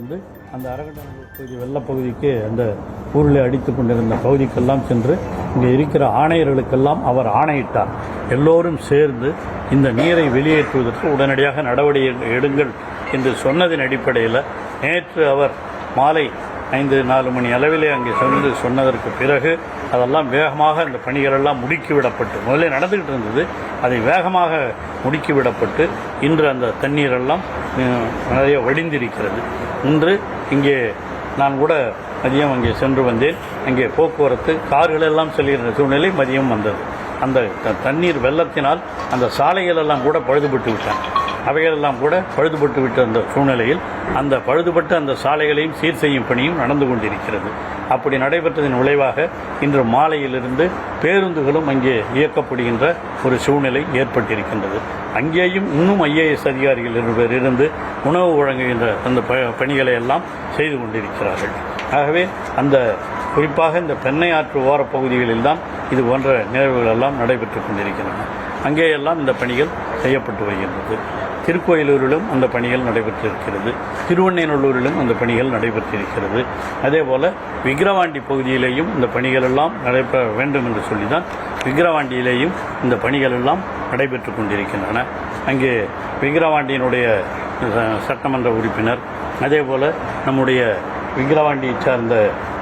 இருந்து அந்த அரகண்டநல்லூர் பகுதி வெள்ளப்பகுதிக்கு அந்த ஊரில் அடித்து கொண்டிருந்த பகுதிக்கெல்லாம் சென்று இங்கே இருக்கிற ஆணையர்களுக்கெல்லாம் அவர் ஆணையிட்டார். எல்லோரும் சேர்ந்து இந்த நீரை வெளியேற்றுவதற்கு உடனடியாக நடவடிக்கை எடுங்கள் என்று சொன்னதின் அடிப்படையில் நேற்று அவர் மாலை 5-4 மணி அளவிலே அங்கே சென்று சொன்னதற்கு பிறகு அதெல்லாம் வேகமாக அந்த பணிகளெல்லாம் முடுக்கிவிடப்பட்டு, முதல்ல நடந்துக்கிட்டு இருந்தது, அதை வேகமாக முடுக்கிவிடப்பட்டு இன்று அந்த தண்ணீரெல்லாம் நிறைய வடிந்திருக்கிறது. இன்று இங்கே நான் கூட மதியம் அங்கே சென்று வந்தேன். அங்கே போக்குவரத்து கார்களெல்லாம் செல்கிற சூழ்நிலை மதியம் வந்தது. அந்த தண்ணீர் வெள்ளத்தினால் அந்த சாலைகளெல்லாம் கூட பழுதுபட்டு விட்டன. அவைகளெல்லாம் கூட பழுதுபட்டு விட்ட அந்த சூழ்நிலையில் அந்த பழுதுபட்ட அந்த சாலைகளையும் சீர் செய்யும் பணியும் நடந்து கொண்டிருக்கிறது. அப்படி நடைபெற்றதன் விளைவாக இன்று மாலையிலிருந்து பேருந்துகளும் அங்கே இயக்கப்படுகின்ற ஒரு சூழ்நிலை ஏற்பட்டிருக்கின்றது. அங்கேயும் இன்னும் IAS அதிகாரிகள் இருந்து உணவு வழங்குகின்ற அந்த பணிகளை எல்லாம் செய்து கொண்டிருக்கிறார்கள். ஆகவே அந்த குறிப்பாக இந்த பெண்ணை ஆற்று ஓரப்பகுதிகளில் தான் இது போன்ற நிகழ்வுகள் எல்லாம் நடைபெற்று கொண்டிருக்கின்றன. அங்கேயெல்லாம் இந்த பணிகள் செய்யப்பட்டு வருகின்றது. திருக்கோயிலூரிலும் அந்த பணிகள் நடைபெற்றிருக்கிறது. திருவண்ணைநல்லூரிலும் அந்த பணிகள் நடைபெற்றிருக்கிறது. அதேபோல் விக்கிரவாண்டி பகுதியிலேயும் இந்த பணிகள் எல்லாம் நடைபெற வேண்டும் என்று சொல்லிதான் விக்கிரவாண்டியிலேயும் இந்த பணிகள் எல்லாம் நடைபெற்று கொண்டிருக்கின்றன. அங்கே விக்கிரவாண்டியினுடைய சட்டமன்ற உறுப்பினர், அதேபோல் நம்முடைய விக்கிரவாண்டியை சார்ந்த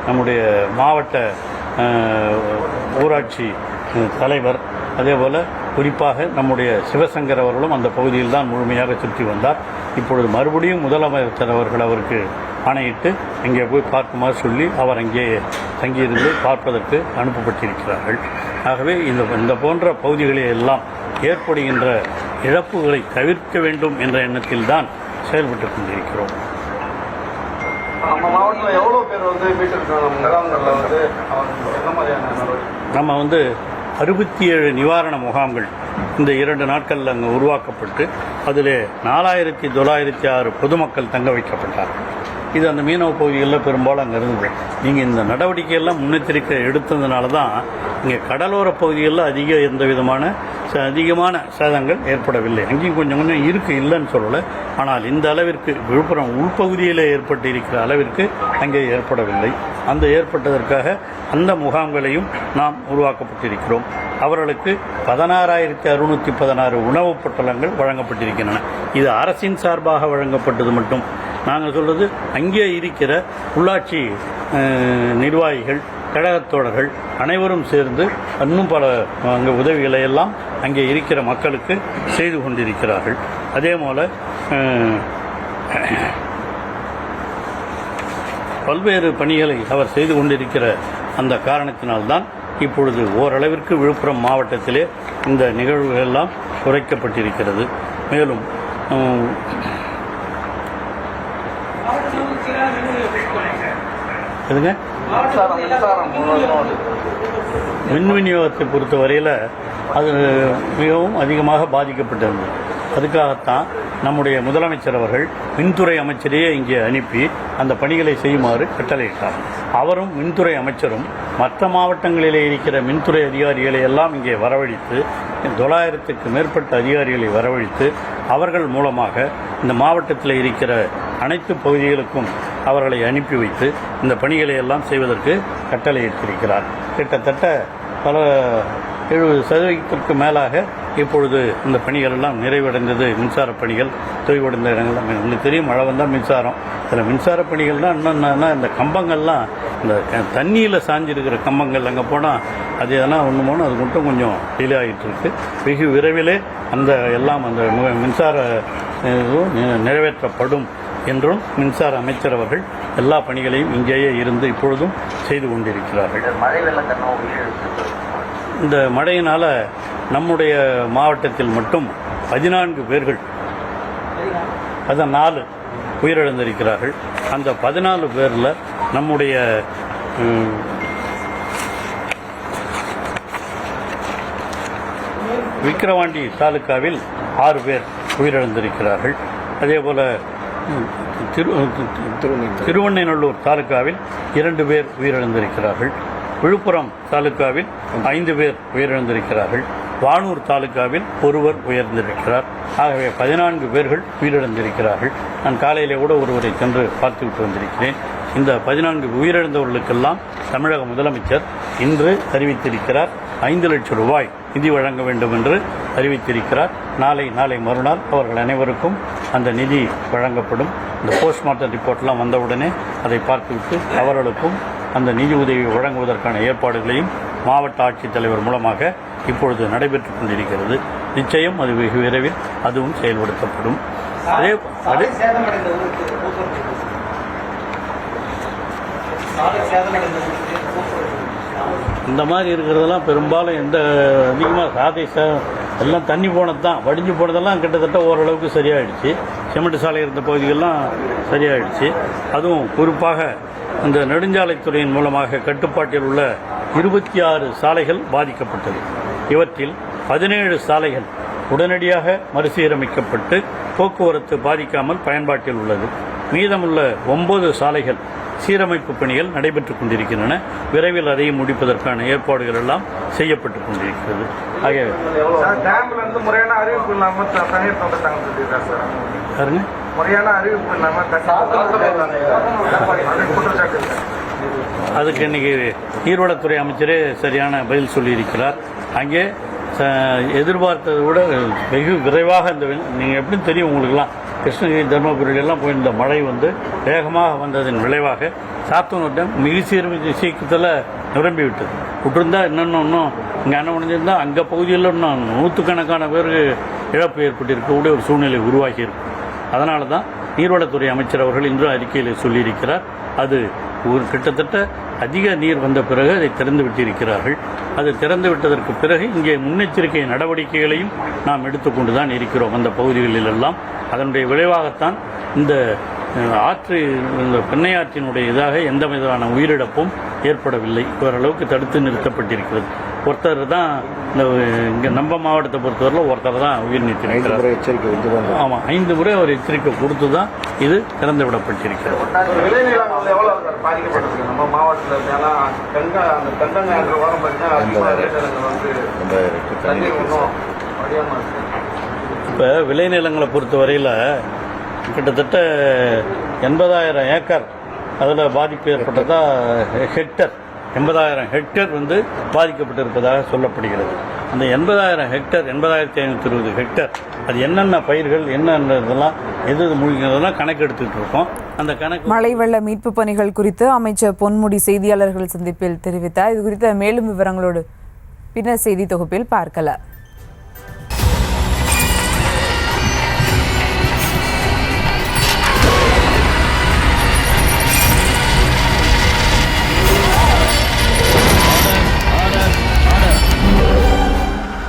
நம்முடைய மாவட்ட ஊராட்சி தலைவர், அதேபோல் குறிப்பாக நம்முடைய சிவசங்கர் அவர்களும் அந்த பகுதியில் தான் முழுமையாக சுற்றி வந்தார். இப்பொழுது மறுபடியும் முதலமைச்சர் அவர்கள் அவருக்கு ஆணையிட்டு அங்கே போய் பார்க்குமாறு சொல்லி அவர் அங்கே தங்கியிருந்து பார்ப்பதற்கு அனுப்பப்பட்டிருக்கிறார்கள். ஆகவே இந்த போன்ற பகுதிகளில் எல்லாம் ஏற்படுகின்ற இழப்புகளை தவிர்க்க வேண்டும் என்ற எண்ணத்தில் தான் செயல்பட்டு கொண்டிருக்கிறோம். நம்ம 67 நிவாரண முகாம்கள் இந்த 2 நாட்களில் அங்கே உருவாக்கப்பட்டு அதில் 4906 பொதுமக்கள் தங்க வைக்கப்பட்டார்கள். இது அந்த மீனவ பகுதிகளில் பெரும்பாலும் அங்கே இருந்தது. நீங்கள் இந்த நடவடிக்கையெல்லாம் முன்னெச்சரிக்கை எடுத்ததுனால தான் இங்கே கடலோர பகுதிகளில் அதிகமான சேதங்கள் ஏற்படவில்லை. அங்கேயும் கொஞ்சம் இல்லைன்னு சொல்லலை. ஆனால் இந்த அளவிற்கு விழுப்புரம் உள்பகுதியில் ஏற்பட்டு இருக்கிற அளவிற்கு அங்கே ஏற்படவில்லை. அந்த ஏற்பட்டதற்காக அந்த முகாம்களையும் நாம் உருவாக்கப்பட்டிருக்கிறோம். அவர்களுக்கு 16,616 உணவுப் பொட்டலங்கள் வழங்கப்பட்டிருக்கின்றன. இது அரசின் சார்பாக வழங்கப்பட்டது மட்டும். நாங்கள் சொல்வது அங்கே இருக்கிற உள்ளாட்சி நிர்வாகிகள், கழகத்தோழர்கள் அனைவரும் சேர்ந்து இன்னும் பல அங்கே உதவிகளை எல்லாம் அங்கே இருக்கிற மக்களுக்கு செய்து கொண்டிருக்கிறார்கள். அதே போல் பல்வேறு பணிகளை அவர் செய்து கொண்டிருக்கிற அந்த காரணத்தினால்தான் இப்பொழுது ஓரளவிற்கு விழுப்புரம் மாவட்டத்திலே இந்த நிகழ்வுகள் எல்லாம் குறைக்கப்பட்டிருக்கிறது. மேலும் மின் விநியோகத்தை பொறுத்தவரையில் அது மிகவும் அதிகமாக பாதிக்கப்பட்டிருந்தது. அதுக்காகத்தான் நம்முடைய முதலமைச்சர் அவர்கள் மின்துறை அமைச்சரையே இங்கே அனுப்பி அந்த பணிகளை செய்யுமாறு கட்டளையிட்டார். அவரும் மின்துறை அமைச்சரும் மற்ற மாவட்டங்களிலே இருக்கிற மின்துறை அதிகாரிகளை எல்லாம் இங்கே வரவழைத்து 900க்கு மேற்பட்ட அதிகாரிகளை வரவழைத்து அவர்கள் மூலமாக இந்த மாவட்டத்தில் இருக்கிற அனைத்து பகுதிகளுக்கும் அவர்களை அனுப்பி வைத்து இந்த பணிகளை எல்லாம் செய்வதற்கு கட்டளையிட்டிருக்கிறார். கிட்டத்தட்ட பல 70% மேலாக இப்பொழுது இந்த பணிகள் எல்லாம் நிறைவடைந்தது. மின்சார பணிகள் தொய்வடைந்த இடங்கள்லாம் உங்களுக்கு தெரியும், மழை வந்தால் மின்சாரம். இதில் மின்சார பணிகள்னால் என்னென்னா இந்த கம்பங்கள்லாம் இந்த தண்ணியில் சாஞ்சிருக்கிற கம்பங்கள் அங்கே போனால் அது எதனா ஒன்று போனால் அது மட்டும் கொஞ்சம் டிலே ஆகிட்டு இருக்கு. வெகு விரைவிலே அந்த எல்லாம் அந்த மின்சார நிறைவேற்றப்படும் என்றும் மின்சார அமைச்சர் அவர்கள் எல்லா பணிகளையும் இங்கேயே இருந்து இப்பொழுதும் செய்து கொண்டிருக்கிறார்கள். இந்த மழையினால் நம்முடைய மாவட்டத்தில் மட்டும் 14 பேர்கள் 14 உயிரிழந்திருக்கிறார்கள். அந்த 14 பேரில் நம்முடைய விக்கிரவாண்டி தாலுக்காவில் 6 பேர் உயிரிழந்திருக்கிறார்கள். அதேபோல் திருவண்ணைநல்லூர் தாலுக்காவில் 2 பேர் உயிரிழந்திருக்கிறார்கள். விழுப்புரம் தாலுக்காவில் 5 பேர் உயிரிழந்திருக்கிறார்கள். வானூர் தாலுகாவில் ஒருவர் உயர்ந்திருக்கிறார். ஆகவே 14 பேர்கள் உயிரிழந்திருக்கிறார்கள். நான் காலையிலே கூட ஒருவரை சென்று பார்த்துவிட்டு வந்திருக்கிறேன். இந்த 14 உயிரிழந்தவர்களுக்கெல்லாம் தமிழக முதலமைச்சர் இன்று அறிவித்திருக்கிறார். 5 லட்சம் ரூபாய் நிதி வழங்க வேண்டும் என்று அறிவித்திருக்கிறார். நாளை மறுநாள் அவர்கள் அனைவருக்கும் அந்த நிதி வழங்கப்படும். இந்த போஸ்ட்மார்ட்டம் ரிப்போர்ட்லாம் வந்தவுடனே அதை பார்த்துவிட்டு அவர்களுக்கும் அந்த நிதி உதவி வழங்குவதற்கான ஏற்பாடுகளையும் மாவட்ட ஆட்சித்தலைவர் மூலமாக இப்பொழுது நடைபெற்றுக் கொண்டிருக்கிறது. நிச்சயம் அது வெகு விரைவில் அதுவும் செயல்படுத்தப்படும். இந்த மாதிரி இருக்கிறதெல்லாம் பெரும்பாலும் எந்த அதிகமாக எல்லாம் தண்ணி போனது தான், வடிஞ்சு போனதெல்லாம் கிட்டத்தட்ட ஓரளவுக்கு சரியாயிடுச்சு. சிமெண்ட் சாலை இருந்த பகுதிகளெல்லாம் சரியாயிடுச்சு. அதுவும் குறிப்பாக இந்த நெடுஞ்சாலைத்துறையின் மூலமாக கட்டுப்பாட்டில் உள்ள 26 சாலைகள் பாதிக்கப்பட்டது. இவற்றில் 17 சாலைகள் உடனடியாக மறுசீரமைக்கப்பட்டு போக்குவரத்து பாதிக்காமல் பயன்பாட்டில் உள்ளது. மீதமுள்ள 9 சாலைகள் சீரமைப்பு பணிகள் நடைபெற்றுக் கொண்டிருக்கின்றன. விரைவில் அதையும் முடிப்பதற்கான ஏற்பாடுகள் எல்லாம் செய்யப்பட்டுக் கொண்டிருக்கிறது. அதுக்கு இன்னைக்கு நீர்வளத்துறை அமைச்சரே சரியான பதில் சொல்லியிருக்கிறார். அங்கே எதிர்பார்த்ததை விட வெகு விரைவாக நீங்கள் எப்படின்னு தெரியும் உங்களுக்கெல்லாம், கிருஷ்ணகிரி தர்மபுரியெல்லாம் போயிருந்த மழை வேகமாக வந்ததன் விளைவாக சாத்தனூர் டேம் மிக சீக்கிரத்தில் நிரம்பி விட்டது. விட்டுருந்தா இன்னும் இங்கே என்ன முடிஞ்சிருந்தால் அங்கே பகுதியில் இன்னும் 100கணக்கான பேருக்கு இழப்பு ஏற்பட்டிருக்கக்கூடிய ஒரு சூழ்நிலை உருவாகியிருக்கும். அதனால தான் நீர்வளத்துறை அமைச்சர் அவர்கள் இன்று அறிக்கையில் சொல்லியிருக்கிறார். அது ஒரு கிட்டத்தட்ட அதிக நீர் வந்த பிறகு அதை திறந்து விட்டிருக்கிறார்கள். அது திறந்து விட்டதற்கு பிறகு இங்கே முன்னெச்சரிக்கை நடவடிக்கைகளையும் நாம் எடுத்துக்கொண்டு தான் இருக்கிறோம் அந்த பகுதிகளிலெல்லாம். அதனுடைய விளைவாகத்தான் இந்த இந்த பெண்ணையாற்றினுடைய இதாக எந்த விதமான உயிரிழப்பும் ஏற்படவில்லை. ஓரளவுக்கு தடுத்து நிறுத்தப்பட்டிருக்கிறது. ஒருத்தர் தான் இங்கே நம்ம மாவட்டத்தை பொறுத்தவரையில் ஒருத்தர் தான் உயிர் நீத்திருக்கிறார். ஆமாம், 5 முறை அவர் எச்சரிக்கை கொடுத்து தான் இது திறந்து விடப்பட்டிருக்கிறது. இப்போ விளைநிலங்களை பொறுத்தவரையில் கிட்டத்தட்ட 80,000 ஏக்கர் அதில் பாதிப்பு ஏற்பட்டதா ஹெக்டர் 80,000 ஹெக்டர் பாதிக்கப்பட்டிருப்பதாக சொல்லப்படுகிறது. அந்த 80,000 ஹெக்டர் 80,520 ஹெக்டர் அது என்னென்ன பயிர்கள் என்னென்னதெல்லாம் எது மூழ்கினதெல்லாம் கணக்கு எடுத்துக்கிட்டு இருக்கோம். அந்த கணக்கு மழை வெள்ள மீட்பு பணிகள் குறித்து அமைச்சர் பொன்முடி செய்தியாளர்கள் சந்திப்பில் தெரிவித்தார். இது குறித்த மேலும் விவரங்களோடு பின்னர் செய்தி தொகுப்பில் பார்க்கலாம்.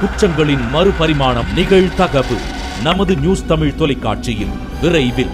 குற்றங்களின் மறுபரிமாணம் நிகழ்தகவு நமது நியூஸ் தமிழ் தொலைக்காட்சியில் விரைவில்.